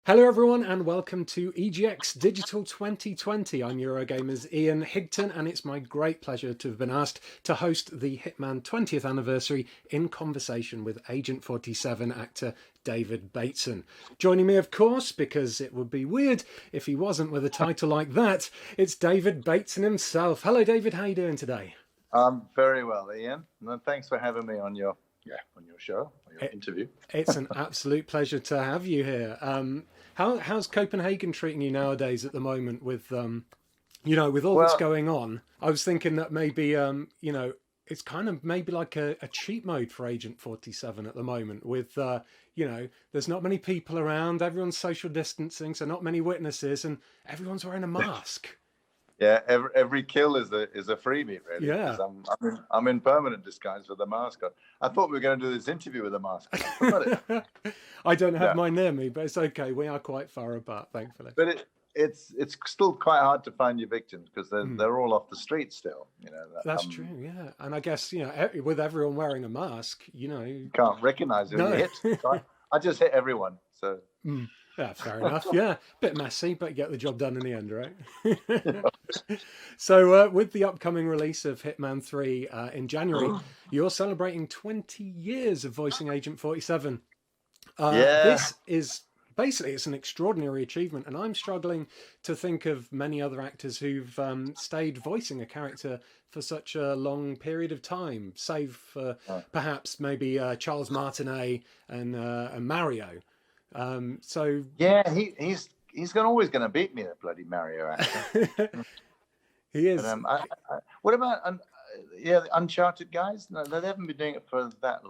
Hello everyone and welcome to EGX Digital 2020. I'm Eurogamer's Ian Higton and it's my great pleasure to have been asked to host the Hitman 20th anniversary in conversation with Agent 47 actor David Bateson. Joining me, of course, because it would be weird if he wasn't with a title like that, it's David Bateson himself. Hello David, how are you doing today? I'm very well, Ian. And thanks for having me on your show, or your interview. It's an absolute pleasure to have you here. How's Copenhagen treating you nowadays at the moment with with all that's Well, going on? I was thinking that maybe it's kind of maybe like a cheat mode for Agent 47 at the moment with there's not many people around, everyone's social distancing, so not many witnesses, and everyone's wearing a mask. yeah, every kill is a freebie, really, Yeah. because I'm in permanent disguise with a mask on. I thought we were going to do this interview with a mask on. I forgot it. I don't have No, mine near me, but it's okay. We are quite far apart, thankfully. but it's still quite hard to find your victims because Hmm. they're all off the street still. That's true, yeah. And I guess, with everyone wearing a mask, You can't recognize who you no. hit. So I just hit everyone. So Mm. Yeah, fair enough. Yeah, bit messy, but you get the job done in the end, right? So, with the upcoming release of Hitman 3 in January, you're celebrating 20 years of voicing Agent 47. yeah, This is basically it's an extraordinary achievement, and I'm struggling to think of many other actors who've stayed voicing a character for such a long period of time, save for perhaps maybe Charles Martinet and Mario. So yeah. He's always going to beat me, that bloody Mario actor. he But is. what about the Uncharted guys? No, they haven't been doing it for that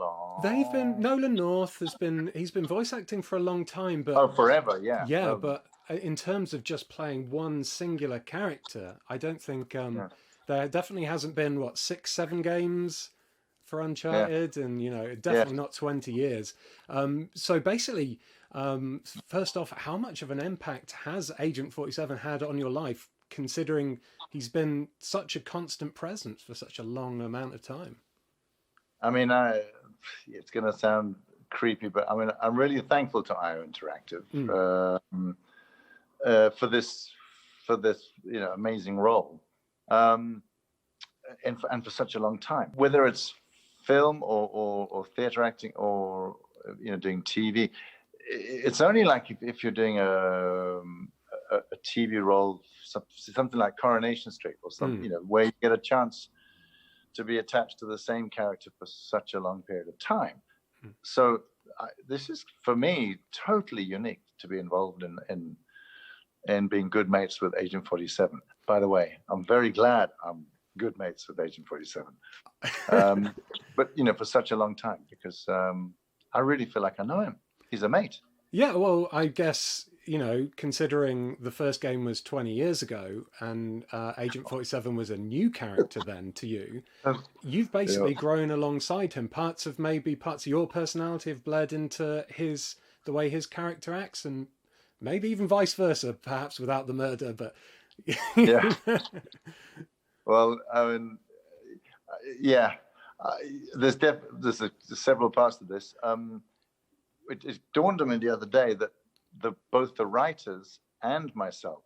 They've been long. Nolan North he's been voice acting for a long time, but Oh, forever, yeah. yeah, but in terms of just playing one singular character, I don't think Yeah, there definitely hasn't been what 6, 7 games for yeah, Uncharted, and yeah. definitely not 20 years. So basically, first off, how much of an impact has Agent 47 had on your life, considering he's been such a constant presence for such a long amount of time? I mean, it's going to sound creepy, but I mean, I'm really thankful to IO Interactive Mm, for this amazing role, um, and for such a long time. Whether it's film or theater acting or doing TV, it's only like if you're doing a TV role, something like Coronation Street or something, mm, where you get a chance to be attached to the same character for such a long period of time. mm. So this is for me totally unique to be involved in being good mates with Agent 47. By the way, I'm very glad I'm good mates with Agent 47. But for such a long time, because I really feel like I know him. He's a mate. Yeah, well, I guess, considering the first game was 20 years ago and Agent 47 was a new character then to you, you've Yeah. basically grown alongside him. Parts of your personality have bled into the way his character acts, and maybe even vice versa, perhaps without the murder, but Yeah. Well, I mean, yeah. There's several parts to this. It dawned on me the other day that both the writers and myself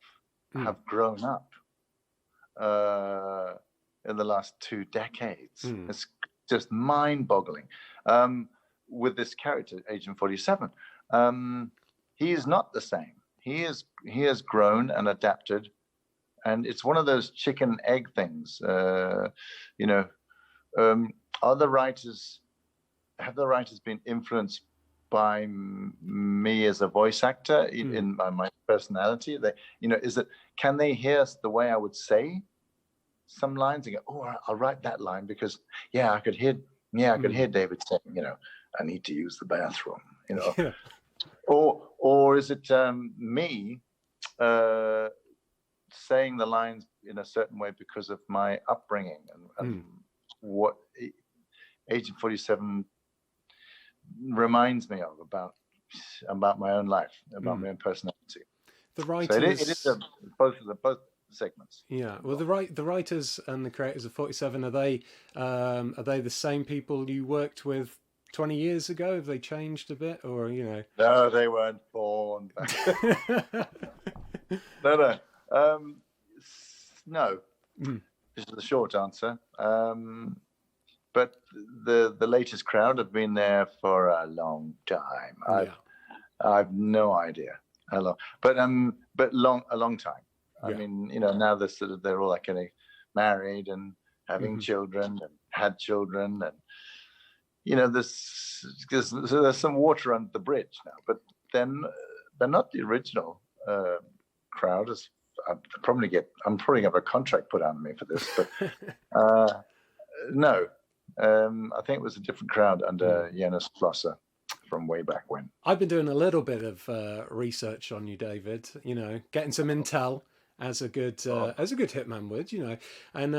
Mm, have grown up in the last 2 decades. mm, It's just mind-boggling. With this character, Agent 47, he is not the same. He has grown and adapted, and it's one of those chicken egg things. Are the writers have the writers been influenced by me as a voice actor mm. in my personality? Can they hear the way I would say some lines and go, oh, I'll write that line because I could hear David saying, I need to use the bathroom, Yeah. or is it me saying the lines in a certain way because of my upbringing and Mm. what Agent 47 reminds me of about my own life, about Mm. my own personality. The So it is writers. both segments Yeah, well, involved. the writers and the creators of 47 are they the same people you worked with 20 years ago? Have they changed a bit, or No, they weren't born. No, no. No. Mm, This is the short answer. But the latest crowd have been there for a long time. yeah, I've no idea how long, but a long time. I yeah. mean, now they're all like getting married and having Hmm. children and had children, and there's some water under the bridge now. But then they're not the original crowd. I'm probably gonna have a contract put on me for this, but no. I think it was a different crowd under Jonas Flosser from way back when. I've been doing a little bit of research on you, David. Getting some intel as a good Oh, hitman would, and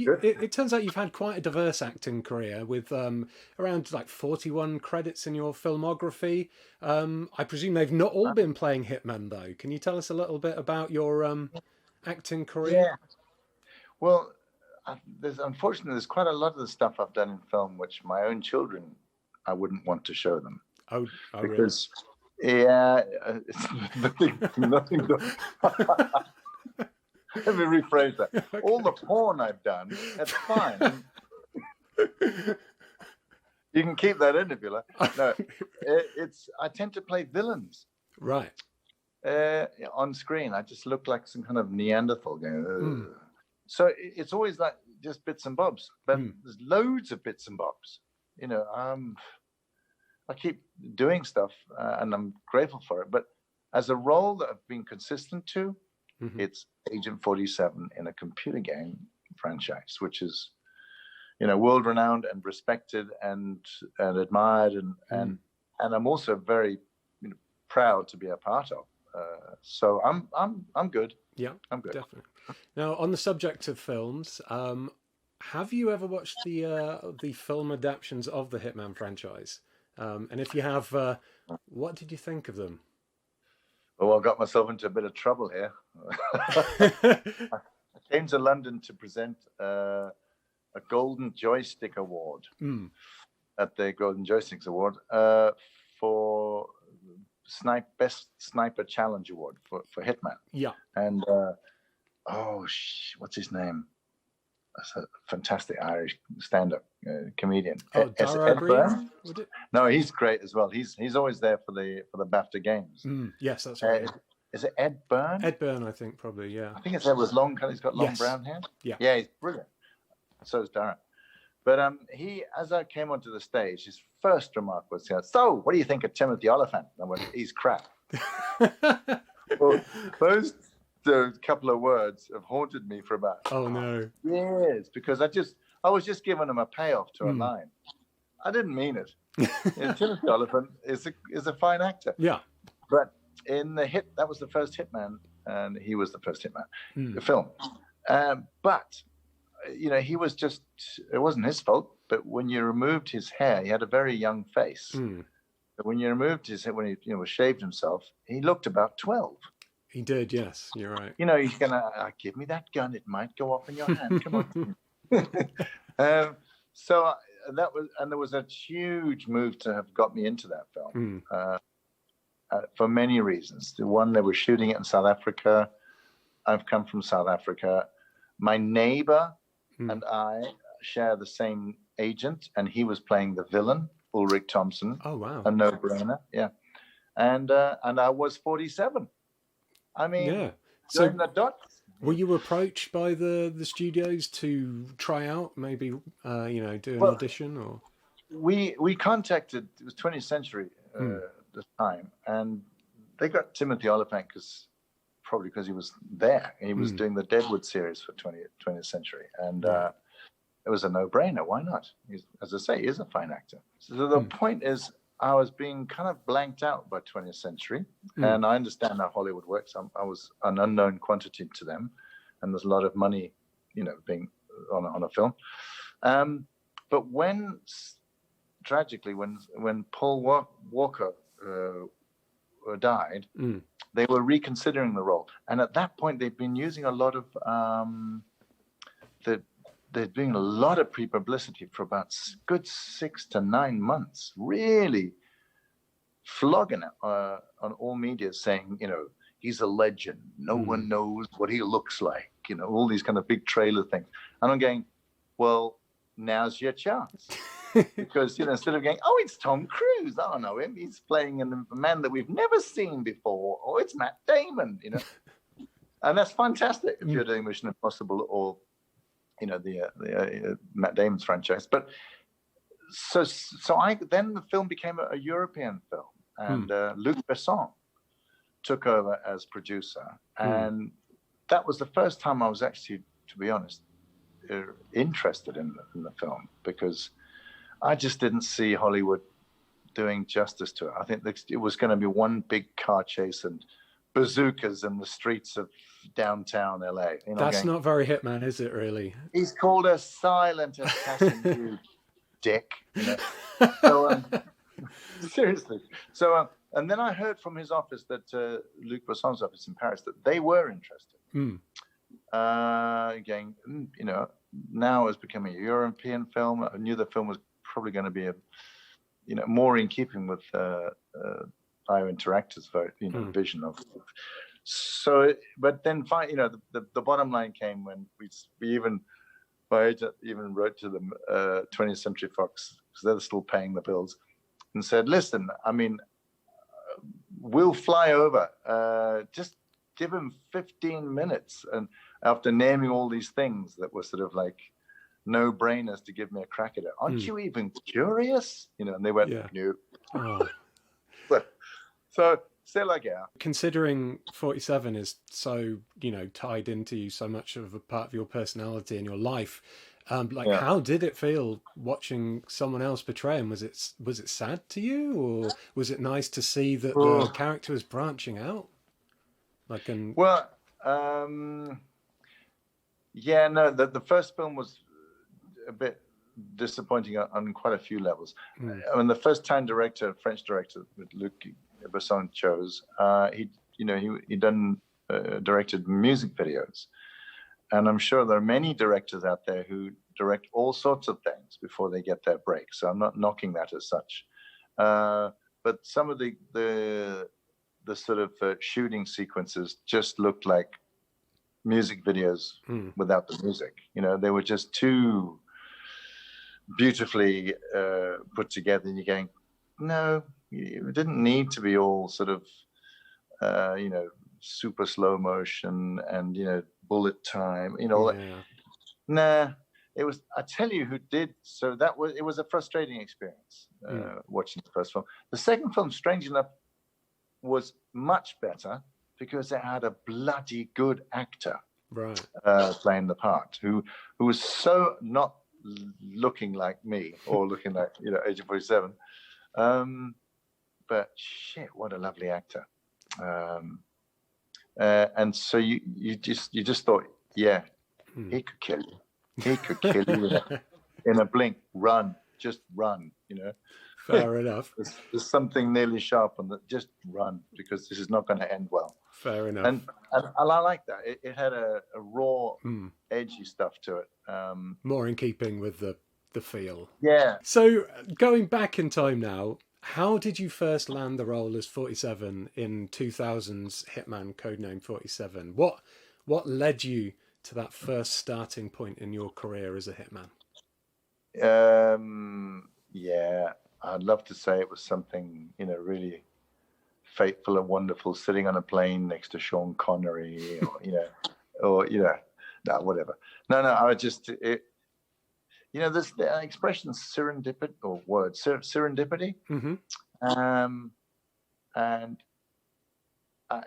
good. it turns out you've had quite a diverse acting career with around like 41 credits in your filmography. I presume they've not all been playing hitmen though. Can you tell us a little bit about your acting career? Yeah. Well, unfortunately there's quite a lot of the stuff I've done in film which my own children I wouldn't want to show them Oh, really? because yeah, it's nothing. Let me rephrase that. Okay. All the porn I've done, that's fine. You can keep that in if you like. No, I tend to play villains. Right. On screen. I just look like some kind of Neanderthal going. Mm. So it's always like just bits and bobs, but Mm. there's loads of bits and bobs. I keep doing stuff, and I'm grateful for it. But as a role that I've been consistent to, Mhm. it's Agent 47 in a computer game franchise, which is, world renowned and respected and admired, and I'm also very proud to be a part of. So I'm good. Yeah, I'm good. definitely. Now, on the subject of films, have you ever watched the film adaptations of the Hitman franchise? And if you have, what did you think of them? Oh, I got myself into a bit of trouble here. I came to London to present a Golden Joystick Award Mm, at the Golden Joysticks Award for Best Sniper Challenge Award for Hitman. yeah. And what's his name? That's a fantastic Irish stand-up comedian. Oh, Dara Ed Byrne? Green, would it? No, he's great as well. He's always there for the BAFTA Games. Yes, that's right. Is it Ed Byrne? Ed Byrne, I think, probably, yeah. I think his hair was long. He's got long Yes. brown hair. Yeah. Yeah, he's brilliant. So is Darren. But as I came onto the stage, his first remark was, "So, what do you think of Timothy Oliphant?" And I went, "He's crap." Well, those couple of words have haunted me for about Oh, no. years because I was just giving him a payoff to a line. I didn't mean it. Timothy Oliphant is a fine actor. Yeah. But that was the first Hitman, and he was the first Hitman, the film. But he was it wasn't his fault. But when you removed his hair, he had a very young face. But when you removed his hair, when he shaved himself, he looked about 12. He did, yes. You're right. He's gonna give me that gun. It might go off in your hand. Come on. So there was a huge move to have got me into that film for many reasons. The one, they were shooting it in South Africa. I've come from South Africa. My neighbor and I share the same agent, and he was playing the villain, Ulrich Thompson. Oh, wow. A no-brainer, yeah. And I was 47. I mean, yeah. So the dots. were you approached by the studios to try out, maybe, do an audition or? We contacted, it was 20th Century at the time, and they got Timothy Oliphant probably because he was there. He was doing the Deadwood series for 20th Century, and it was a no-brainer. Why not? As I say, he is a fine actor. So the point is, I was being kind of blanked out by 20th Century, and I understand how Hollywood works. I was an unknown quantity to them, and there's a lot of money, being on a film. But tragically, when Paul Walker died, they were reconsidering the role, and at that point, they'd been using a lot of the they're doing a lot of pre-publicity for about good 6 to 9 months, really flogging it on all media, saying, he's a legend. No one knows what he looks like. All these kind of big trailer things. And I'm going, well, now's your chance. Because, instead of going, oh, it's Tom Cruise. I don't know him. He's playing a man that we've never seen before. Or it's Matt Damon, And that's fantastic if you're doing Mission Impossible or, the Matt Damon's franchise. But so then the film became a European film. And Luc Besson took over as producer. And that was the first time I was actually, to be honest, interested in the film, because I just didn't see Hollywood doing justice to it. I think it was going to be one big car chase and bazookas in the streets of downtown LA. That's not very Hitman, is it, really? He's called a silent assassin, you dick. So, seriously. So, and then I heard from his office that Luc Besson's office in Paris, that they were interested. Again, now it's becoming a European film. I knew the film was probably going to be more in keeping with IO Interactive's vision of. So, but then the bottom line came when my agent even wrote to them, 20th Century Fox, because they're still paying the bills, and said, listen, we'll fly over, just give him 15 minutes. And after naming all these things that were sort of like no-brainers to give me a crack at it, aren't you even curious? And they went, no. Oh. So say like, yeah. Considering 47 is so, tied into so much of a part of your personality and your life, how did it feel watching someone else portray him? Was it sad to you, or was it nice to see that the character was branching out? The first film was a bit disappointing on quite a few levels. The first-time director, French director that Luc Besson chose, he directed music videos, and I'm sure there are many directors out there who direct all sorts of things before they get their break. So I'm not knocking that as such, but some of the sort of shooting sequences just looked like music videos without the music. They were just too beautifully put together, and you're going, no, it didn't need to be all sort of super slow motion and bullet time, Nah, it was, I tell you who did. So it was a frustrating experience watching the first film. The second film, strange enough, was much better because it had a bloody good actor playing the part, who was so not looking like me or looking like Agent 47, but shit, what a lovely actor. And so you just thought, he could kill you. He could kill you in a blink. Just run. Fair enough. There's something nearly sharp on that. Just run, because this is not going to end well. Fair enough. And I like that. It had a raw, edgy stuff to it. More in keeping with the feel. Yeah. So going back in time now, how did you first land the role as 47 in 2000's Hitman Codename 47? What led you to that first starting point in your career as a hitman? I'd love to say it was something, really fateful and wonderful, sitting on a plane next to Sean Connery, or, no, whatever. No, I just, there's the expression serendipity, or word, serendipity. And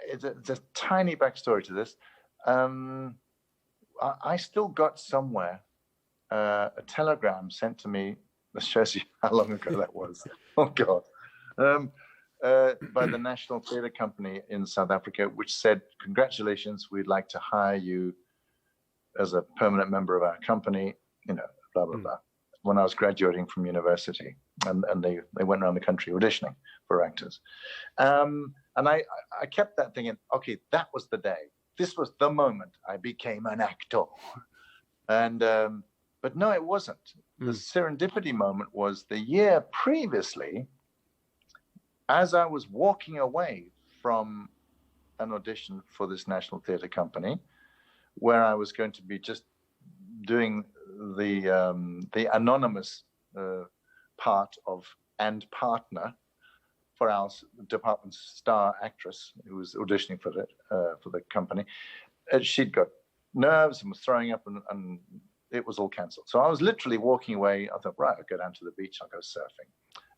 it's a tiny backstory to this. I still got somewhere a telegram sent to me. That shows you how long ago that was. Oh God. By the National Theatre Company in South Africa, which said, "Congratulations, we'd like to hire you as a permanent member of our company." Blah blah blah. When I was graduating from university, and they went around the country auditioning for actors, and I kept that thinking, okay, that was the day. This was the moment I became an actor, and But no, it wasn't. The serendipity moment was the year previously, as I was walking away from an audition for this National Theatre Company, where I was going to be just doing the anonymous part of and partner for our department's star actress who was auditioning for the company. She'd got nerves and was throwing up, and it was all cancelled. So I was literally walking away. I thought, right, I'll go down to the beach, I'll go surfing.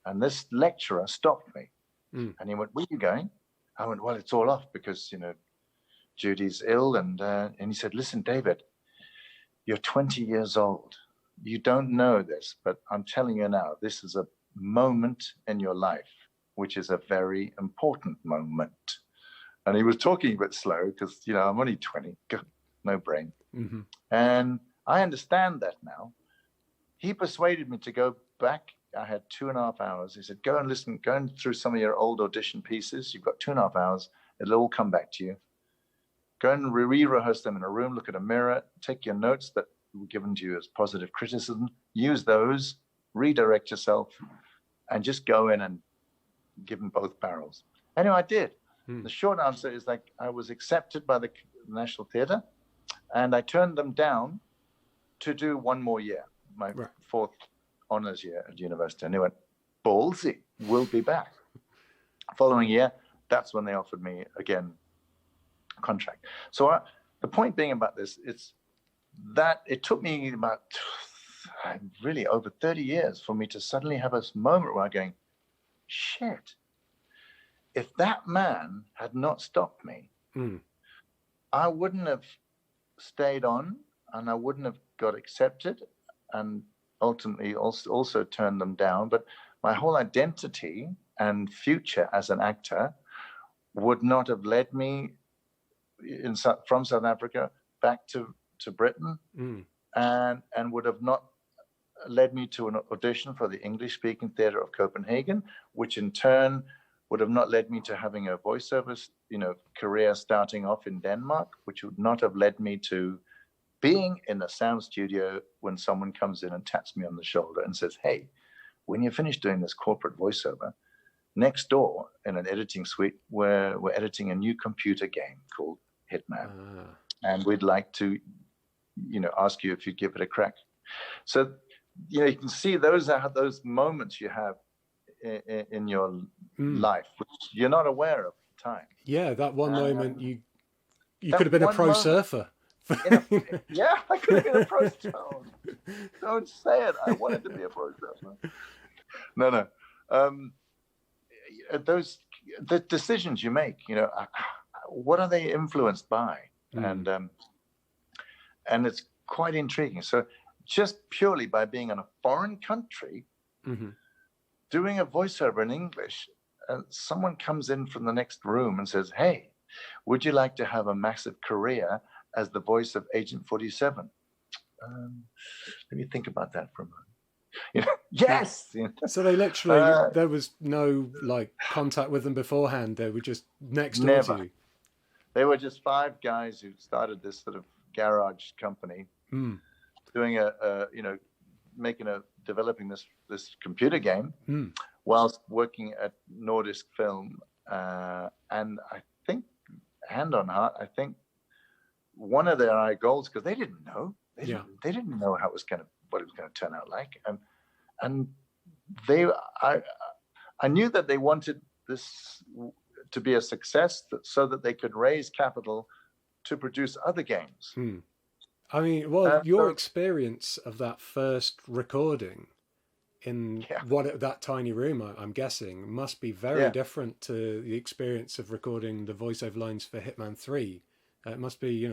And this lecturer stopped me. And he went, where are you going? I went, well, it's all off because, Judy's ill. And he said, listen, David, you're 20 years old. You don't know this, but I'm telling you now, this is a moment in your life, which is a very important moment. And he was talking a bit slow because, I'm only 20, no brain. And I understand that now. He persuaded me to go back. I had 2.5 hours. He said, go and listen, go through some of your old audition pieces. You've got 2.5 hours. It'll all come back to you. Go and re-rehearse them in a room, look at a mirror, take your notes that were given to you as positive criticism, use those, redirect yourself, and just go in and give them both barrels. Anyway, I did. The short answer is I was accepted by the National Theatre, and I turned them down to do one more year, my fourth honors year at university. And they went, ballsy, we'll be back. Following year, that's when they offered me again a contract. So the point being about this, it's that it took me about really over 30 years for me to suddenly have a moment where I'm going, shit, if that man had not stopped me, I wouldn't have stayed on, and I wouldn't have got accepted, and ultimately also turned them down. But my whole identity and future as an actor would not have led me from South Africa back to Britain, and would have not led me to an audition for the English-speaking Theatre of Copenhagen, which in turn would have not led me to having a voiceover, career starting off in Denmark, which would not have led me to being in a sound studio when someone comes in and taps me on the shoulder and says, hey, when you're finished doing this corporate voiceover, next door in an editing suite, we're editing a new computer game called Hitman. And we'd like to, ask you if you'd give it a crack. So, you can see those are those moments you have in your life, which you're not aware of at the time. Yeah, that one moment you could have been a pro surfer. Yeah, I could have been a pro surfer. Don't say it. I wanted to be a pro surfer. No. The decisions you make, what are they influenced by? And it's quite intriguing. So just purely by being in a foreign country, doing a voiceover in English, someone comes in from the next room and says, hey, would you like to have a massive career as the voice of Agent 47? Let me think about that for a moment. Yes. So they literally, there was no contact with them beforehand. They were just next door to you. They were just 5 guys who started this sort of garage company, doing developing this computer game, whilst working at Nordisk Film, and I think, hand on heart, I think one of their goals, because they didn't know, they didn't know what it was going to turn out like, and I knew that they wanted this to be a success, so that they could raise capital to produce other games. I mean, your experience of that first recording in that tiny room, I'm guessing, must be very different to the experience of recording the voiceover lines for Hitman 3. It must be,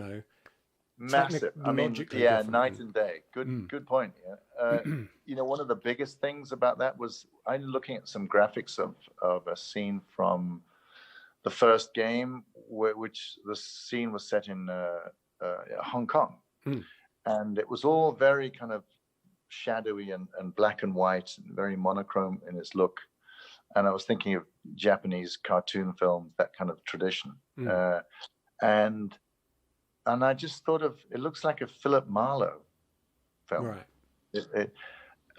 massive. I mean, different. Night and day. Good point. Yeah. One of the biggest things about that was I'm looking at some graphics of a scene from the first game, which the scene was set in Hong Kong. And it was all very kind of shadowy and black and white, and very monochrome in its look. And I was thinking of Japanese cartoon films, that kind of tradition. And I just thought of, it looks like a Philip Marlowe film. Right.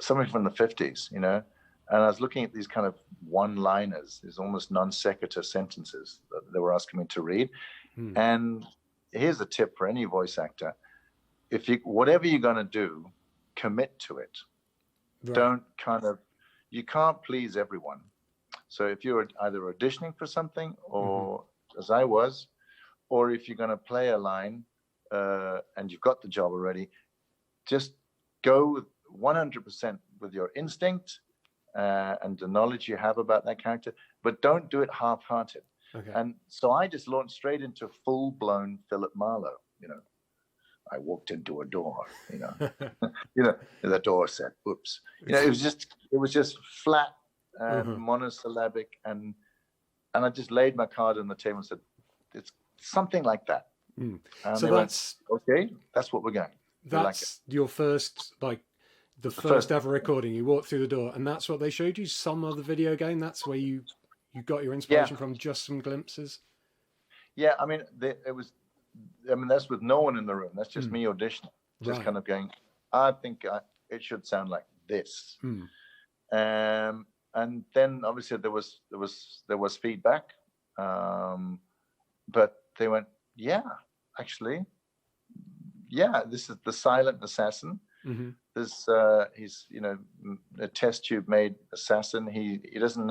something from the 50s, you know. And I was looking at these kind of one-liners, these almost non sequitur sentences that they were asking me to read. And here's a tip for any voice actor: whatever you're going to do, commit to it. Right. Don't you can't please everyone. So if you're either auditioning for something, or as I was, or if you're going to play a line and you've got the job already, just go 100% with your instinct and the knowledge you have about that character, but don't do it half-hearted. Okay. And so I just launched straight into full-blown Philip Marlowe. You know, I walked into a door. You know, you know, the door said, "Oops." You know, it was just flat and monosyllabic, and I just laid my card on the table and said, "It's something like that." So that's okay. That's what we're going. That's your first, like, the first ever recording. You walked through the door, and that's what they showed you. Some other video game. That's where you got your inspiration from. Just some glimpses. Yeah, I mean, that's with no one in the room. That's just me auditioning, just kind of going, I think it should sound like this. And then obviously there was feedback, but they went, yeah, actually, yeah, this is the silent assassin. This he's, you know, a test tube made assassin. He doesn't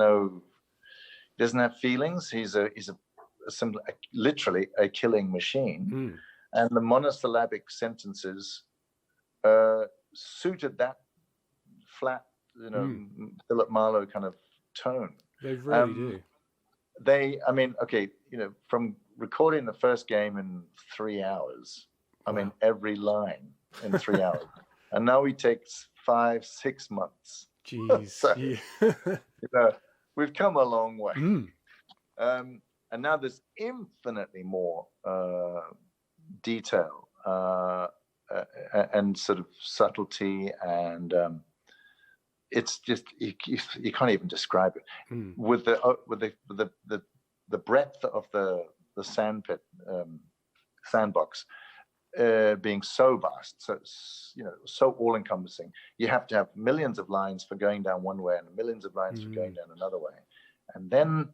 have feelings. He's literally a killing machine. And the monosyllabic sentences suited that flat, you know, Philip Marlowe kind of tone. They really do. I mean, okay, you know, from recording the first game in 3 hours, I mean, every line in 3 hours. And now he takes 5-6 months. Jeez. So, you know, we've come a long way. And now there's infinitely more detail and sort of subtlety, and it's just you can't even describe it. With the breadth of the sandpit sandbox being so vast, so it's, you know, so all-encompassing. You have to have millions of lines for going down one way and millions of lines for going down another way. And then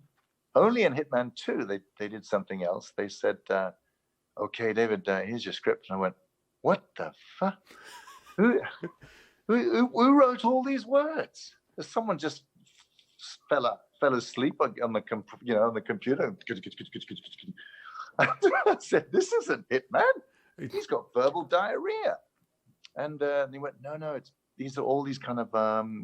only in Hitman 2 they did something else. They said, "Okay, David, here's your script." And I went, "What the fuck? Who wrote all these words?" Someone just fell asleep on the computer. I said, "This isn't Hitman. He's got verbal diarrhea." And he went, "No, these are all these kind of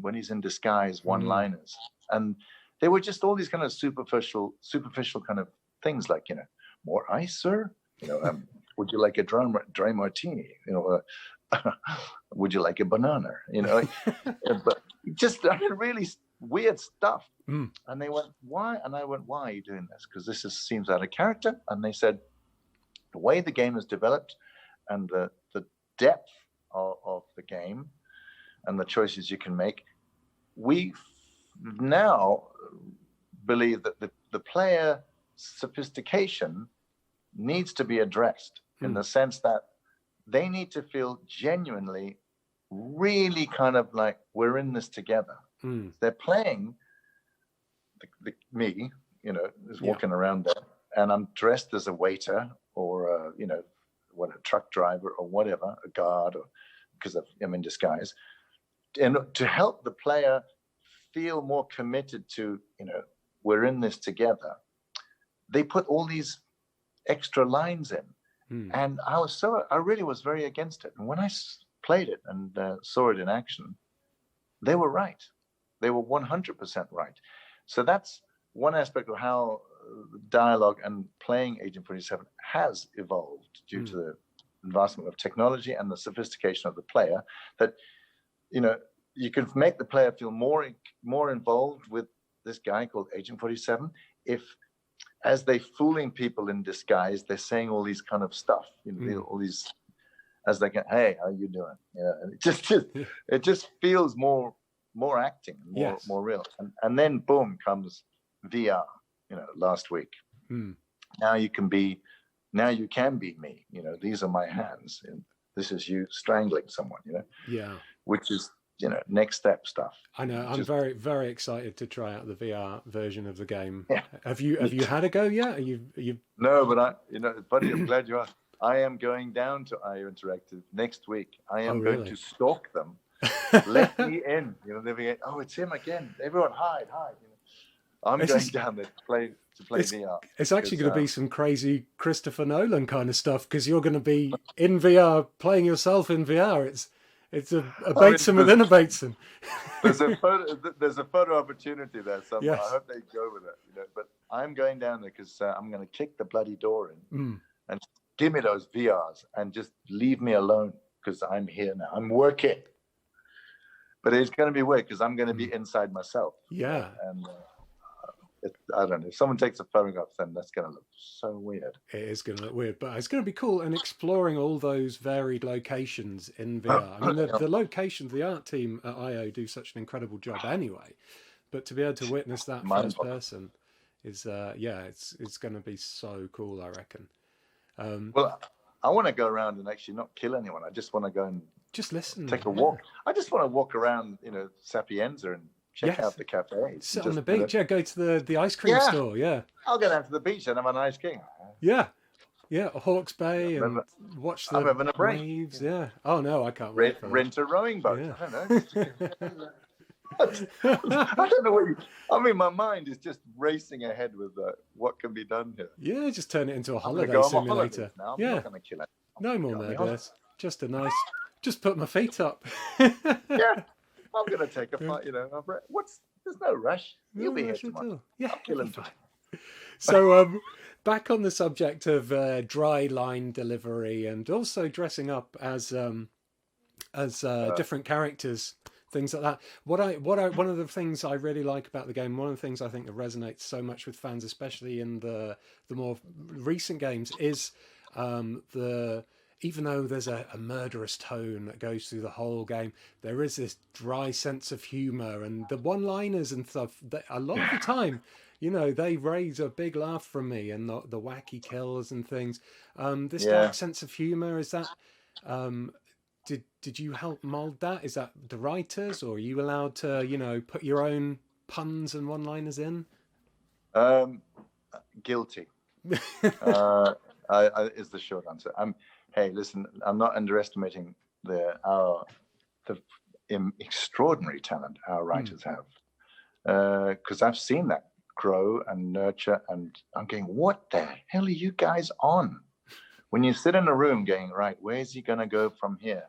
when he's in disguise one-liners." And they were just all these kind of superficial kind of things, like, you know, "More ice, sir? You know, would you like a dry martini? You know, would you like a banana?" You know, but just, I mean, really weird stuff. And they went, "Why?" And I went, "Why are you doing this? Because this seems out of character." And they said, "The way the game is developed and the depth of the game and the choices you can make, we now believe that the player sophistication needs to be addressed in the sense that they need to feel genuinely, really kind of like, we're in this together." They're playing me, you know, is walking around there, and I'm dressed as a waiter or you know, a truck driver or whatever, a guard, or because I'm in disguise, and to help the player feel more committed to, you know, we're in this together, they put all these extra lines in. And I really was very against it. And when I played it and saw it in action, they were right. They were 100% right. So that's one aspect of how dialogue and playing Agent 47 has evolved due to the advancement of technology and the sophistication of the player, that, you know, you can make the player feel more involved with this guy called Agent 47 if, as they fooling people in disguise, they're saying all these kind of stuff, you know, all these, as they go, "Hey, how you doing?" You know, and it just feels more acting, more real. And then boom comes VR, you know, last week. Now you can be me, you know, these are my hands. And This is you strangling someone, Yeah. which is, next step stuff. I know. I'm very, very excited to try out the VR version of the game. Yeah. Have you had a go yet? Are you? No, but buddy, I'm glad you asked. I am going down to IO Interactive next week. I am going to stalk them. Let me in. They'll be, oh, it's him again. Everyone hide. I'm going down there to play VR. It's actually going to be some crazy Christopher Nolan kind of stuff, because you're going to be in VR playing yourself in VR. It's a Bateson within a Bateson. There's a photo opportunity there somewhere. Yes. I hope they go with it. But I'm going down there because I'm going to kick the bloody door in and give me those VRs and just leave me alone, because I'm here now. I'm working. But it's going to be weird because I'm going to be inside myself. Yeah. And I don't know. If someone takes a photograph, then that's going to look so weird. It is going to look weird, but it's going to be cool. And exploring all those varied locations in VR. I mean, the locations, the art team at IO do such an incredible job anyway. But to be able to witness that first person is, it's going to be so cool, I reckon. Well, I want to go around and actually not kill anyone. I just want to go and just listen, take a walk. I just want to walk around, Sapienza and check out the cafes. Sit on the beach, go to the ice cream store, I'll go down to the beach and have an ice cream. Yeah, Hawke's Bay and watch the waves. Yeah. Oh no, I can't wait. Rent a rowing boat. Yeah. I don't know. I don't know what my mind is just racing ahead with what can be done here. Yeah, just turn it into a holiday simulator. Now. I'm not going to kill it. No more murders. Just a nice. Just put my feet up. Yeah. I'm going to take a fight, there's no rush. You'll be here tomorrow. Yeah, I'll kill him. So, back on the subject of dry line delivery and also dressing up as different characters, things like that. One of the things I really like about the game, one of the things I think that resonates so much with fans, especially in the more recent games, is even though there's a murderous tone that goes through the whole game, there is this dry sense of humour, and the one-liners and stuff, a lot of the time, they raise a big laugh from me, and the wacky kills and things. This dark sense of humour, is that... Did you help mould that? Is that the writers, or are you allowed to, put your own puns and one-liners in? Guilty. Is the short answer. Hey, listen, I'm not underestimating the extraordinary talent our writers have, because I've seen that grow and nurture, and I'm going, what the hell are you guys on? When you sit in a room going, right, where's he going to go from here?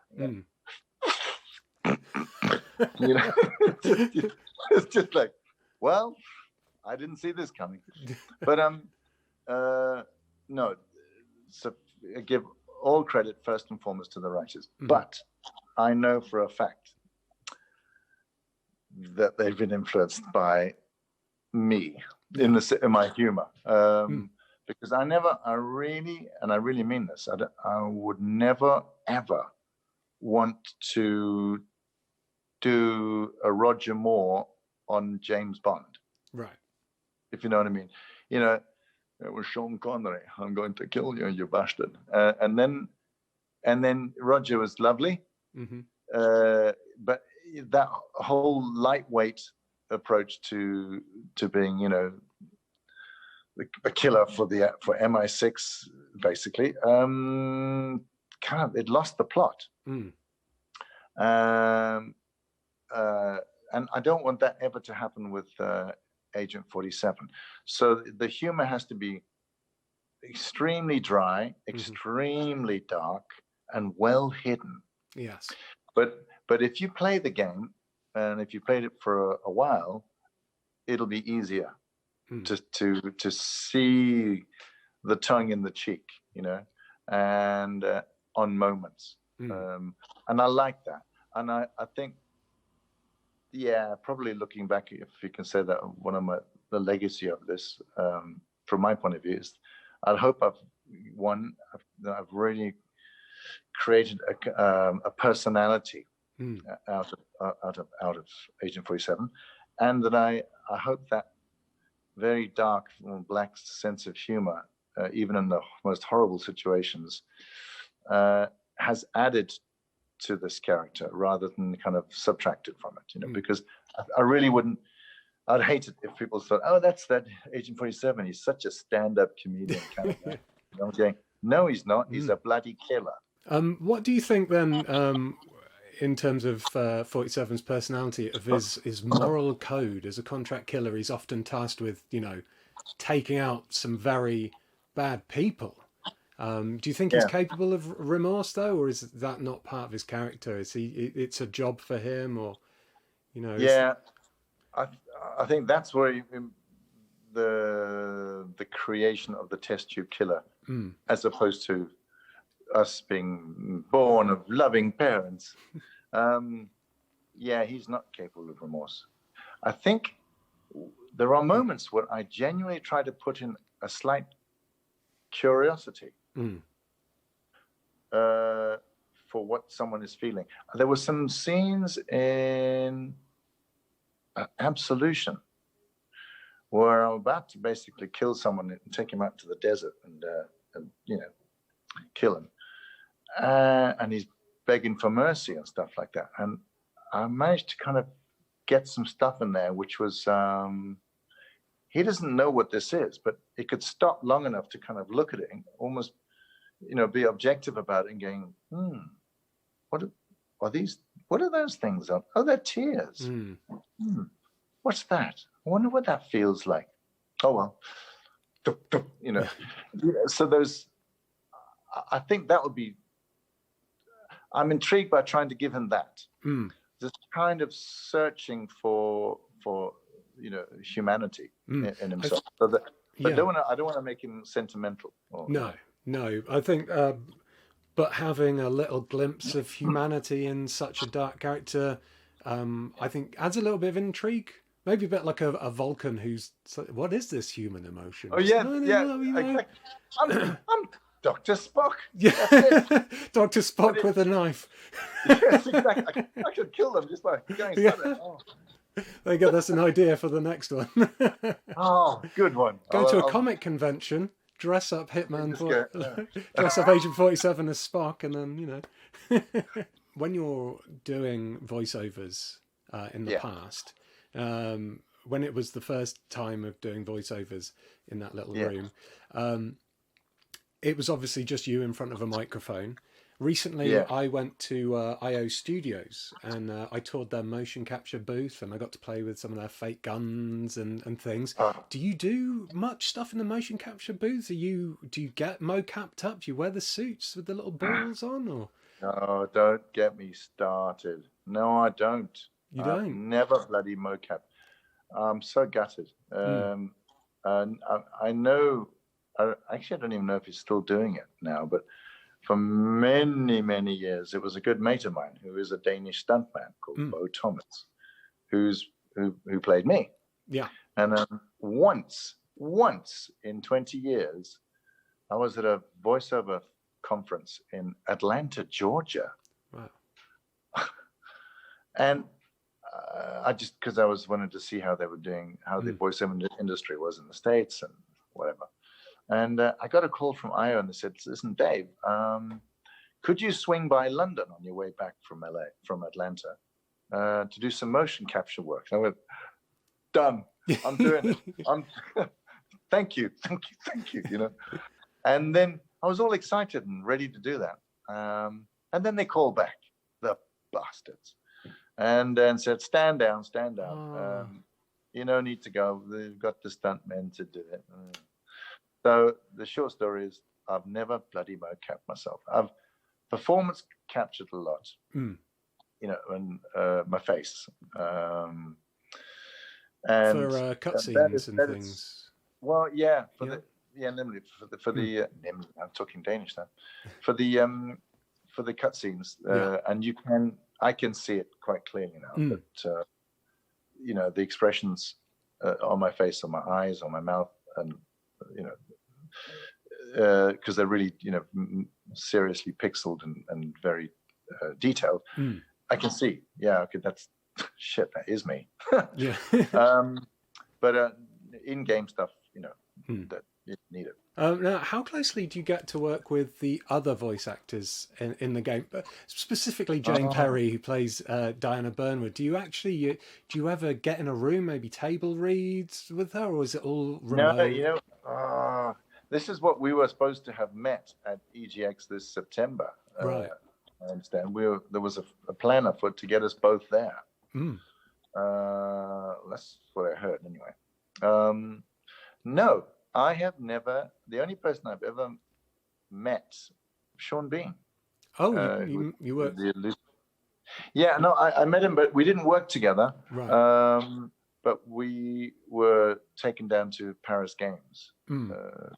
It's just like, well, I didn't see this coming. But no, so I give all credit first and foremost to the writers. But I know for a fact that they've been influenced by me in my humor. Because I really mean this, I would never, ever want to do a Roger Moore on James Bond. Right. If you know what I mean. It was Sean Connery. I'm going to kill you, you bastard. And then Roger was lovely. But that whole lightweight approach to being, a killer for MI6, basically, it lost the plot. And I don't want that ever to happen with Agent 47. So the humor has to be extremely dry, extremely dark, and well hidden. Yes. But if you play the game, and if you played it for a while, it'll be easier to see the tongue in the cheek, and on moments. And I like that. And I think, probably looking back, if you can say that, the legacy of this, from my point of view, is I hope I've really created a personality out of Agent 47, and that I hope that very dark, black sense of humor, even in the most horrible situations, has added to this character rather than kind of subtracted from it, because I really wouldn't. I'd hate it if people thought, "Oh, that's that Agent 47. He's such a stand-up comedian kind of guy." I'm going, "No, he's not. He's a bloody killer." What do you think then, in terms of 47's personality, of his moral code as a contract killer? He's often tasked with, taking out some very bad people. Do you think he's capable of remorse, though, or is that not part of his character? Is it's a job for him, or Yeah, I think that's where the creation of the test tube killer, as opposed to us being born of loving parents. He's not capable of remorse. I think there are moments where I genuinely try to put in a slight curiosity for what someone is feeling. There were some scenes in Absolution where I'm about to basically kill someone and take him out to the desert and kill him. And he's begging for mercy and stuff like that. And I managed to kind of get some stuff in there, which was, he doesn't know what this is, but he could stop long enough to kind of look at it and almost, be objective about it and going, what are those things? Oh, they're tears. What's that? I wonder what that feels like. Oh, well, So those, I think that would be, I'm intrigued by trying to give him that. This kind of searching for humanity in himself. But I don't want to make him sentimental. No. I think, but having a little glimpse of humanity in such a dark character, I think adds a little bit of intrigue. Maybe a bit like a Vulcan who's, what is this human emotion? Oh yeah, exactly. I'm Dr. Spock. Yeah, Dr. Spock with a knife. Yes, exactly. I could kill them just by going. There you go. That's an idea for the next one. Oh, good one. Go to a comic convention, dress up Hitman, dress up Agent 47 as Spock, and then when you're doing voiceovers in the past, when it was the first time of doing voiceovers in that little room. It was obviously just you in front of a microphone. Recently, I went to IO Studios and I toured their motion capture booth and I got to play with some of their fake guns and things. Do you do much stuff in the motion capture booth? Do you get mo-capped up? Do you wear the suits with the little balls on? Or no, don't get me started. No, I don't. You don't? Never bloody mo-cap. I'm so gutted. And I know. Actually, I don't even know if he's still doing it now, but for many, many years, it was a good mate of mine who is a Danish stuntman called Bo Thomas, who played me. Yeah. And once in 20 years, I was at a voiceover conference in Atlanta, Georgia. Wow. And I just, because I was wanting to see how they were doing, how the voiceover industry was in the States and whatever. And I got a call from IO and they said, "Listen, Dave, could you swing by London on your way back from Atlanta, to do some motion capture work?" And I went, "Done. I'm doing it. Thank you. And then I was all excited and ready to do that. And then they called back, the bastards, and said, stand down. You don't need to go. They've got the stuntmen to do it." So the short story is I've never bloody mo-capped myself. I've performance captured a lot, and my face. And for cutscenes and things. Well, yeah, namely for the I'm talking Danish now. For the cutscenes, and I can see it quite clearly now. But the expressions on my face, on my eyes, on my mouth, and because they're really seriously pixeled and very detailed. I can see, okay, that's shit, that is me. Yeah. But in-game stuff, that you need it. Now, how closely do you get to work with the other voice actors in the game, but specifically Jane Oh. Perry, who plays Diana Burnwood? Do you actually do you ever get in a room, maybe table reads with her, or is it all No, remote? this is what we were supposed to have met at EGX this September. Right. I understand. There was a plan afoot to get us both there. Mm. That's what I heard anyway. No, I have never. The only person I've ever met, Sean Bean. Oh, you were Yeah, no, I met him, but we didn't work together. right. But we were taken down to Paris Games Mm.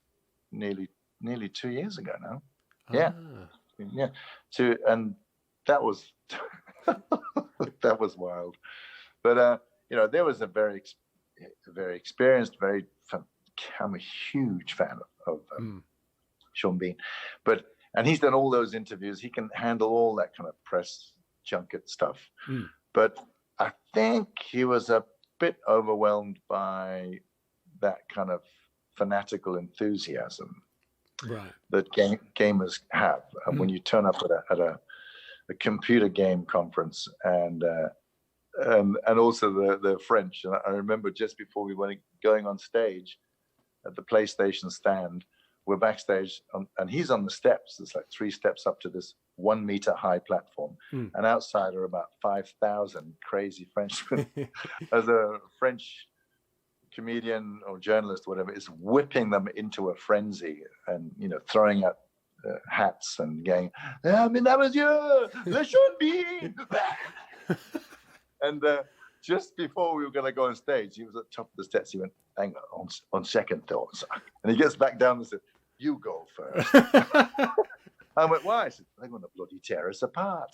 nearly 2 years ago now. Ah. Yeah. And that was that was wild. But there was a very experienced, I'm a huge fan of Sean Bean, and he's done all those interviews. He can handle all that kind of press junket stuff. But I think he was a bit overwhelmed by that kind of fanatical enthusiasm that gamers have. And when you turn up at a computer game conference, and also the French. And I remember just before we were going on stage at the PlayStation stand, we're backstage, and he's on the steps. There's like 3 steps up to this 1 meter high platform, and outside are about 5,000 crazy Frenchmen. As a French comedian or journalist, or whatever, is whipping them into a frenzy, and throwing out hats and going, "Mesdames, Messieurs, le Sean Bean." And just before we were going to go on stage, he was at the top of the steps. He went, "Hang on second thoughts." And he gets back down and said, "You go first." I went, "Why?" I said, "They're going to bloody tear us apart."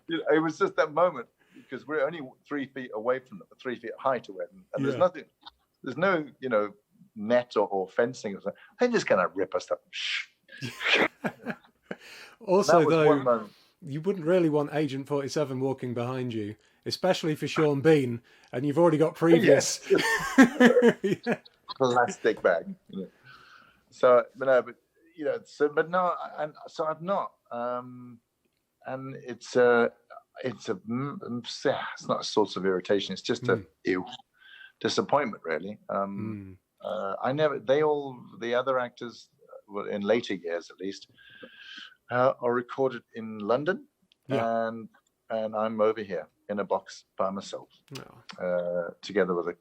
It was just that moment, because we're only 3 feet away from them, 3 feet height away from them. And there's no, net or fencing. They're just going to rip us up. Also, though, you wouldn't really want Agent 47 walking behind you, especially for Sean Bean, and you've already got previous. Yeah. Plastic bag. So, but no, I've not. And it's not a source of irritation. It's just a disappointment, really. The other actors, well, in later years at least, are recorded in London, and I'm over here in a box by myself, together with a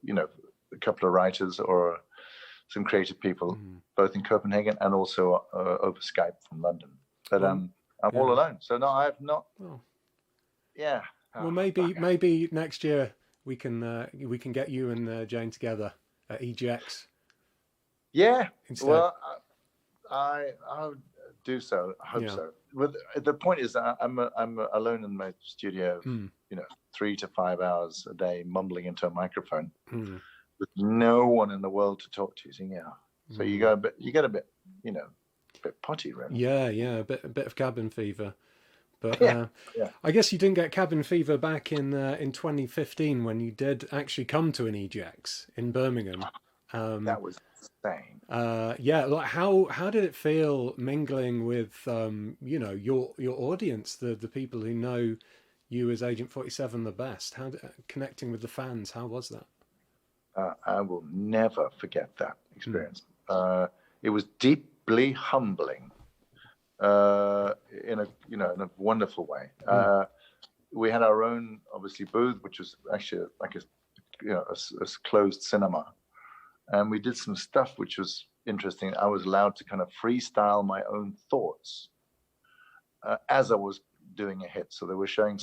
couple of writers or some creative people, both in Copenhagen and also over Skype from London. But I'm all alone, so no, I have not. Yeah. Well, maybe next year we can get you and Jane together at EGX. Yeah. Instead. Well, I would do so. I hope so. But the point is, I'm alone in my studio, 3 to 5 hours a day, mumbling into a microphone with no one in the world to talk to. So you get a bit, a bit potty, really. Yeah, a bit of cabin fever. But I guess you didn't get cabin fever back in 2015 when you did actually come to an EGX in Birmingham. That was insane. Like how did it feel mingling with your audience, the people who know you as Agent 47 the best? Connecting with the fans? How was that? I will never forget that experience. It was deeply humbling. In a wonderful way. We had our own, obviously, booth, which was actually like a closed cinema, and we did some stuff which was interesting. I was allowed to kind of freestyle my own thoughts as I was doing a hit. So they were showing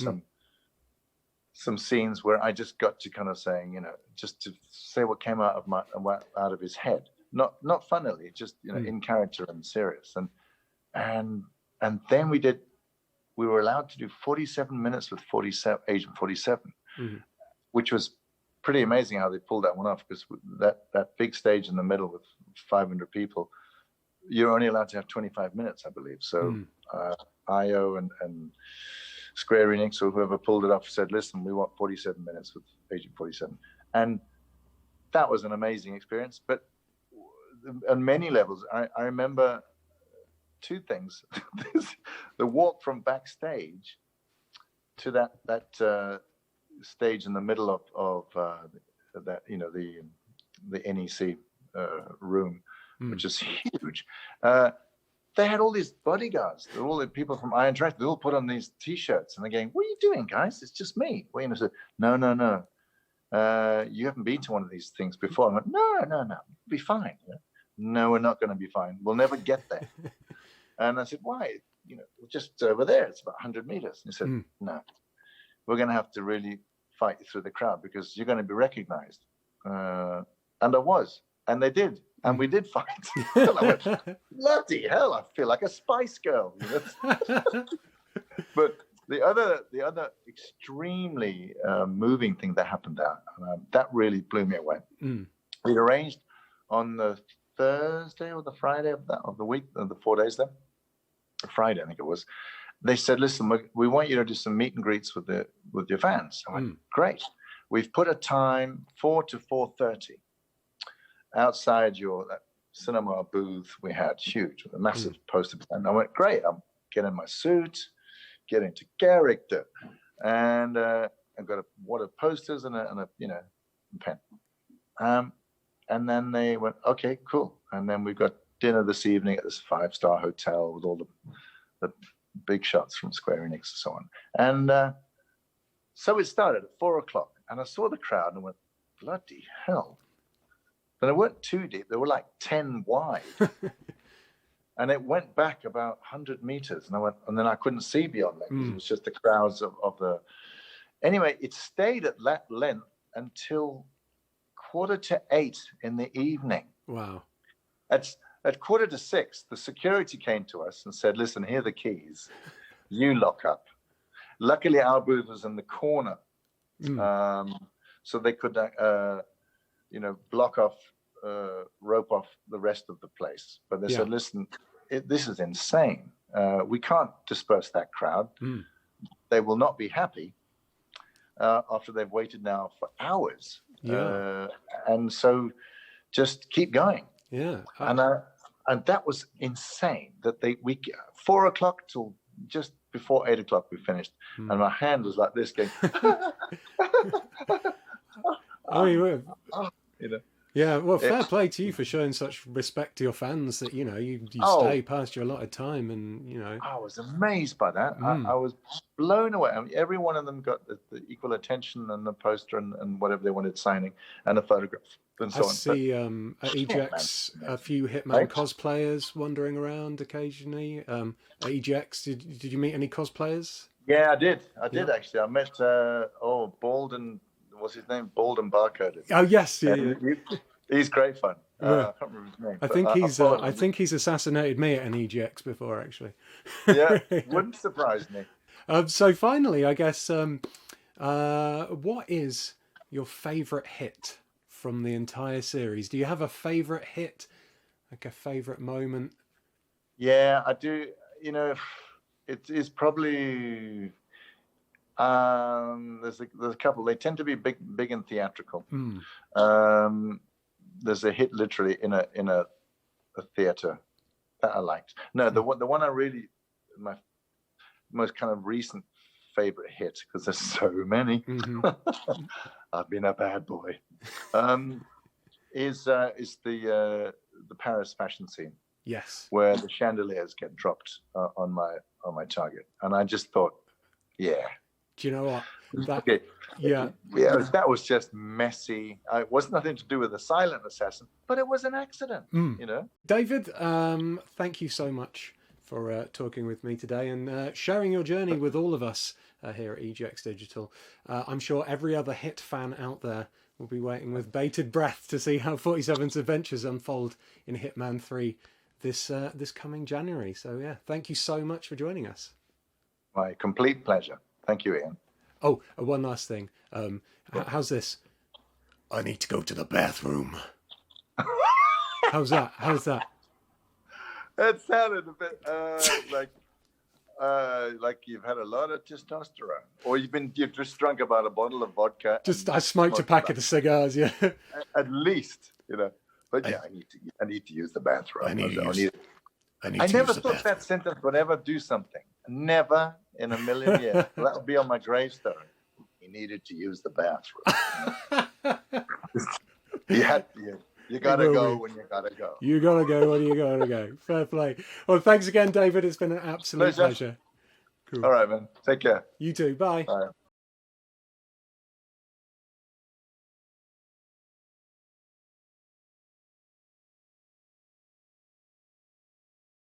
some scenes where I just got to kind of saying, just to say what came out of his head, not funnily, just in character and serious. And then we were allowed to do 47 minutes with Agent 47, which was pretty amazing how they pulled that one off, because that big stage in the middle with 500 people, you're only allowed to have 25 minutes, I believe. So IO and Square Enix or whoever pulled it off said, "Listen, we want 47 minutes with Agent 47. And that was an amazing experience. But on many levels. I remember two things: the walk from backstage to that stage in the middle of that, the NEC room, which is huge. They had all these bodyguards. They're all the people from Iron Track. They all put on these T-shirts, and they're going, "What are you doing, guys? It's just me." Wayne said, "No. You haven't been to one of these things before." I went, "No. We'll be fine." No, we're not going to be fine. We'll never get there. And I said, "Why? Just over there. It's about 100 meters." And he said, "No, we're going to have to really fight through the crowd because you're going to be recognized." And I was, and they did. And we did fight. And I went, bloody hell, I feel like a Spice Girl. But the other extremely moving thing that happened there, that really blew me away. We'd arranged on the Thursday or the Friday of the week, the 4 days there, Friday I think it was. They said, "Listen, we want you to do some meet and greets with your fans." I went, "Great. We've put a time 4 to 4:30. outside that cinema booth we had, huge, with a massive poster." And I went, "Great, I'm getting my suit, getting to character." And I've got a wad of posters and a pen. And then they went, "Okay, cool." And then we got dinner this evening at this 5-star hotel with all the big shots from Square Enix and so on. And so it started at 4:00, and I saw the crowd and went, bloody hell. But they weren't too deep. They were like 10 wide. And it went back about 100 meters. And then I couldn't see beyond that. It was just the crowds of the... Anyway, it stayed at that length until 7:45 in the evening. Wow. At 5:45, the security came to us and said, "Listen, here are the keys. You lock up." Luckily, our booth was in the corner. So they could... block off, rope off the rest of the place. But they said, "Listen, this is insane. We can't disperse that crowd. They will not be happy after they've waited now for hours. And so just keep going." Yeah. And that was insane. That 4:00 till just before 8:00 we finished, and my hand was like this, going. Yeah, well, fair play to you for showing such respect to your fans that you stay past your allotted time, and I was amazed by that. I was blown away. I mean, every one of them got the equal attention and the poster and whatever they wanted signing and a photograph and so on. I see at EGX a few Hitman cosplayers wandering around occasionally. At EGX, did you meet any cosplayers? Yeah, I did actually. I met Bald, what's his name? Bald and Barcoded. Oh yes, yeah. He's great fun. I can't remember his name. I think he's assassinated me at an EGX before, actually. Yeah, wouldn't surprise me. So finally, I guess, what is your favourite hit from the entire series? Do you have a favourite hit, like a favourite moment? Yeah, I do. It is probably. There's a couple. They tend to be big and theatrical. There's a hit literally in a theater that I liked. No, the one I really, my most kind of recent favorite hit, because there's so many. I've been a bad boy. Is the Paris fashion scene? Yes. Where the chandeliers get dropped on my target, and I just thought, yeah. Do you know what? That was just messy. It was nothing to do with the silent assassin, but it was an accident. David, thank you so much for talking with me today and sharing your journey with all of us here at EGX Digital. I'm sure every other Hit fan out there will be waiting with bated breath to see how 47's adventures unfold in Hitman 3 this coming January. So yeah, thank you so much for joining us. My complete pleasure. Thank you, Ian. Oh, one last thing. How's this? I need to go to the bathroom. How's that? It sounded a bit like you've had a lot of testosterone, or you've just drunk about a bottle of vodka. I smoked a packet of cigars. Yeah. At least, But yeah, I need to use the bathroom. I need to use I never the thought bathroom. that sentence would ever do something. Never in a million years. That would be on my gravestone. He needed to use the bathroom. He had to. You gotta go when you gotta go. You gotta go when you gotta go. Fair play. Well, thanks again, David. It's been an absolute pleasure. Cool. All right, man. Take care. You too. Bye. Bye.